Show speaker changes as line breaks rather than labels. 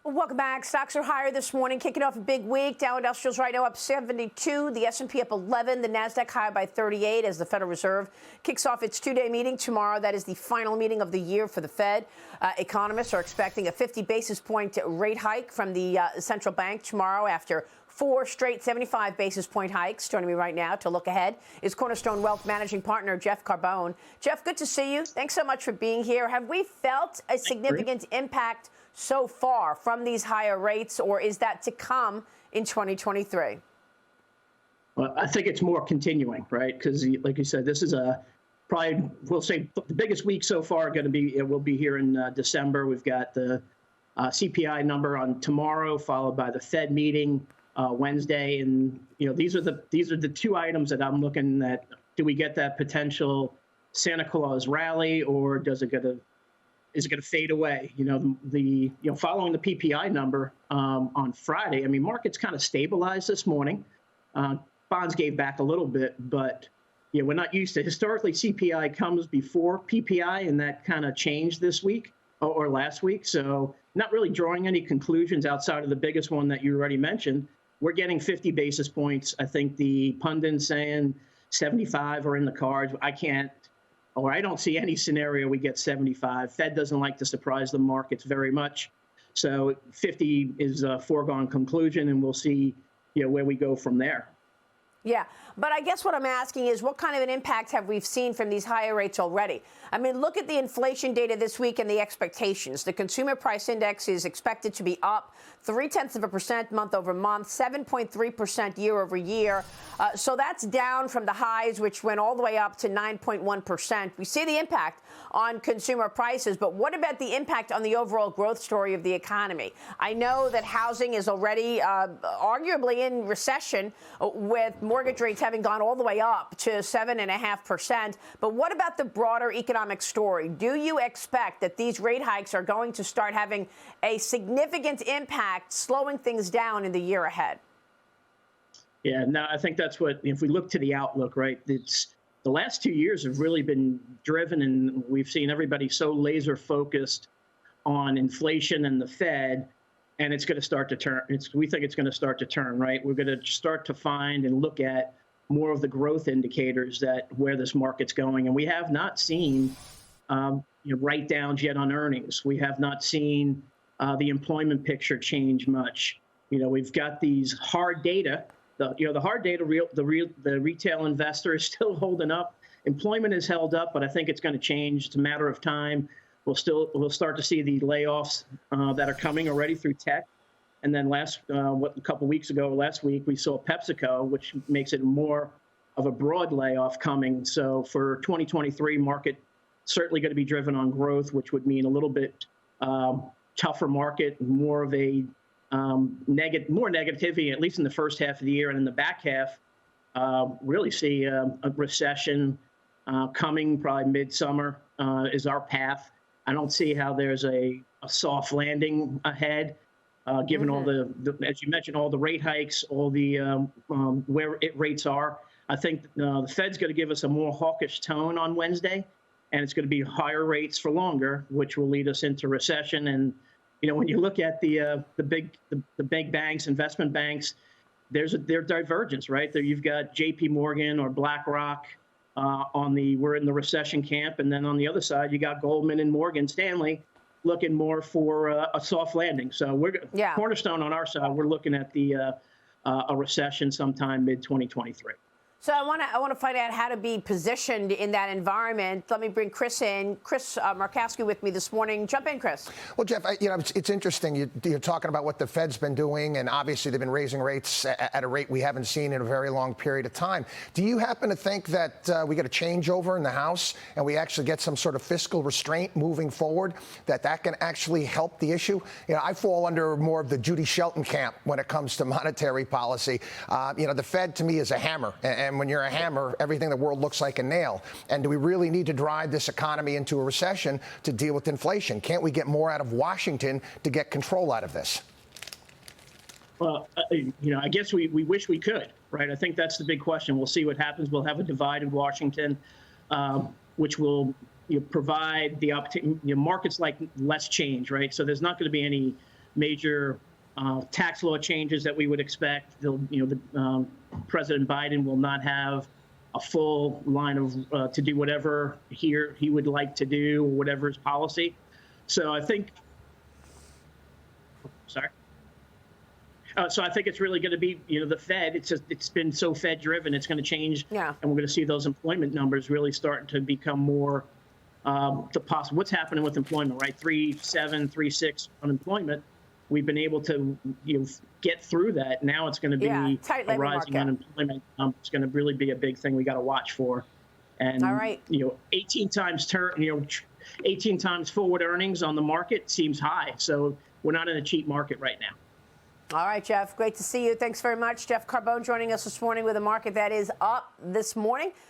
Welcome back. Stocks are higher this morning, kicking off a big week. Dow Industrials right now up 72, the S&P up 11, the Nasdaq higher by 38 as the Federal Reserve kicks off its two-day meeting tomorrow. That is the final meeting of the year for the Fed. Economists are expecting a 50 basis point rate hike from the central bank tomorrow after 4 straight 75 basis point hikes. Joining me right now to look ahead is Cornerstone Wealth managing partner Jeff Carbone. Jeff, good to see you. Thanks so much for being here. Have we felt a significant impact so far from these higher rates, or is that to come in 2023?
Well, I think it's more continuing, right? Because, like you said, this is probably, we'll say, the biggest week so far. It will be here in December. We've got the CPI number on tomorrow, followed by the Fed meeting Wednesday, and these are the two items that I'm looking at. Do we get that potential Santa Claus rally, or is it going to fade away? Following the PPI number on Friday, I mean, markets kind of stabilized this morning. Bonds gave back a little bit, but we're not used to. Historically, CPI comes before PPI, and that kind of changed this week or last week. So not really drawing any conclusions outside of the biggest one that you already mentioned. We're getting 50 basis points. I think the pundits saying 75 are in the cards. I don't see any scenario we get 75. Fed doesn't like to surprise the markets very much. So 50 is a foregone conclusion, and we'll see where we go from there.
Yeah, but I guess what I'm asking is what kind of an impact have we seen from these higher rates already? I mean, look at the inflation data this week and the expectations. The consumer price index is expected to be up 0.3% month over month, 7.3% year over year. So that's down from the highs, which went all the way up to 9.1%. We see the impact on consumer prices, but what about the impact on the overall growth story of the economy? I know that housing is already arguably in recession with mortgage rates having gone all the way up to 7.5%. But what about the broader economic story? Do you expect that these rate hikes are going to start having a significant impact, slowing things down in the year ahead?
Yeah, no, I think that's what, if we look to the outlook, right, it's the last 2 years have really been driven, and we've seen everybody so laser focused on inflation and the Fed. And it's going to start to turn. We think it's going to start to turn, right? We're going to start to find and look at more of the growth indicators that where this market's going. And we have not seen write downs yet on earnings. We have not seen the employment picture change much. We've got these hard data. The hard data, the retail investor is still holding up. Employment is held up, but I think it's going to change. It's a matter of time. We'll start to see the layoffs that are coming already through tech. And then a couple weeks ago, last week, we saw PepsiCo, which makes it more of a broad layoff coming. So for 2023, market certainly going to be driven on growth, which would mean a little bit tougher market, more of a more negativity, at least in the first half of the year. And in the back half, really see a recession coming probably midsummer is our path. I don't see how there's a soft landing ahead, given all the, as you mentioned, all the rate hikes, all the where rates are. I think the Fed's going to give us a more hawkish tone on Wednesday, and it's going to be higher rates for longer, which will lead us into recession. And when you look at the big banks, investment banks, there's divergence, right? There you've got J.P. Morgan or BlackRock. We're in the recession camp, and then on the other side, you got Goldman and Morgan Stanley looking more for a soft landing. So Cornerstone on our side, we're looking at a recession sometime mid-2023.
So I want to find out how to be positioned in that environment. Let me bring Chris in. Chris Markowski with me this morning. Jump in, Chris.
Well, Jeff, it's interesting. You're talking about what the Fed's been doing, and obviously they've been raising rates at a rate we haven't seen in a very long period of time. Do you happen to think that we get a changeover in the House and we actually get some sort of fiscal restraint moving forward, that can actually help the issue? I fall under more of the Judy Shelton camp when it comes to monetary policy. The Fed to me is a hammer. And when you're a hammer, everything in the world looks like a nail. And do we really need to drive this economy into a recession to deal with inflation? Can't we get more out of Washington to get control out of this?
Well, I guess we wish we could, right? I think that's the big question. We'll see what happens. We'll have a divide in Washington, which will provide the opportunity. Markets like less change, right? So there's not going to be any major tax law changes that we would expect. President Biden will not have a full line of to do whatever he would like to do, whatever his policy. So I think, so I think it's really going to be, the Fed. It's been so Fed driven. It's going to change,
Yeah.
and we're going to see those employment numbers really starting to become more what's happening with employment, right? 3.7, 3.6 unemployment. We've been able to, get through that. Now it's going to be
tight
a
labor
rising
market.
unemployment. It's going to really be a big thing we got to watch for. And
All right.
18 times forward earnings on the market seems high. So we're not in a cheap market right now.
All right, Jeff. Great to see you. Thanks very much. Jeff Carbone joining us this morning with a market that is up this morning.